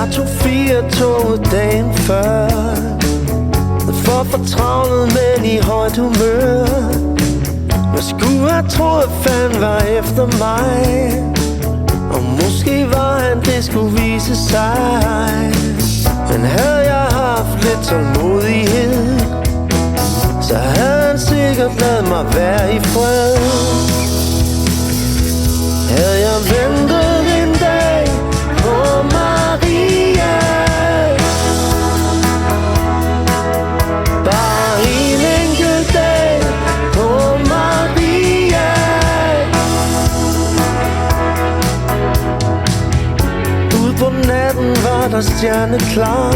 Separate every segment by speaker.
Speaker 1: Jeg tog 4-toget dagen før, for fortravlet, men i højt humør. Jeg skulle have troet, fanden var efter mig, og måske var han, det skulle vise sig. Men havde jeg haft lidt tålmodighed, så havde han sikkert ladet mig være i fred. Havde jeg ventet en dag på Maria, bare en enkelt dag på Maria. Ude på natten var der stjerneklar,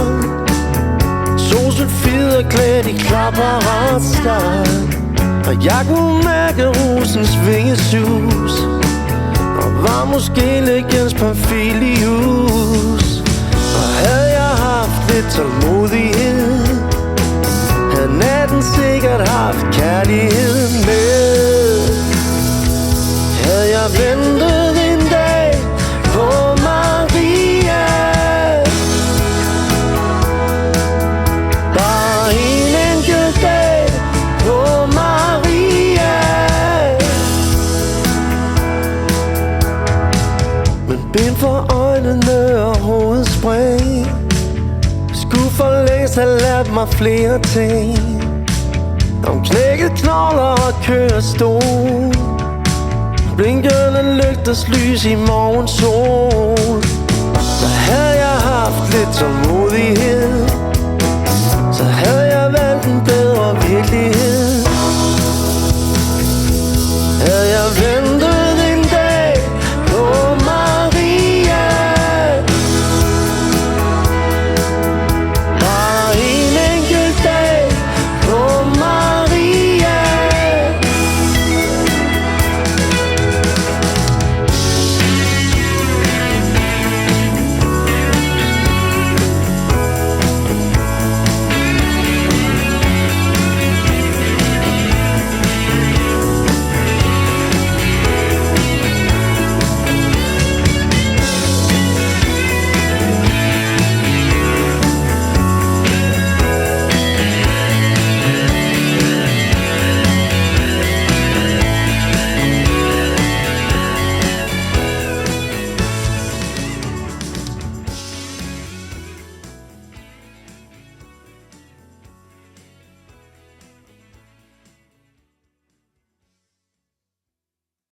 Speaker 1: solsylfider klædt i klapperatstart, og jeg kunne mærke rosens vingesus, og var måske lidt Jens Pamphilius. Og havde jeg haft lidt tålmodighed, havde natten sikkert haft kærlighed med. Havde jeg ventet en dag på Maria, bare en enkelt dag på Maria. Men bind for øjnene og hovedspring skulle for længst have lært mig flere ting om knækket knogler og kørestol, blinkende lygters lys i morgensol. Så havde jeg haft lidt tålmodighed,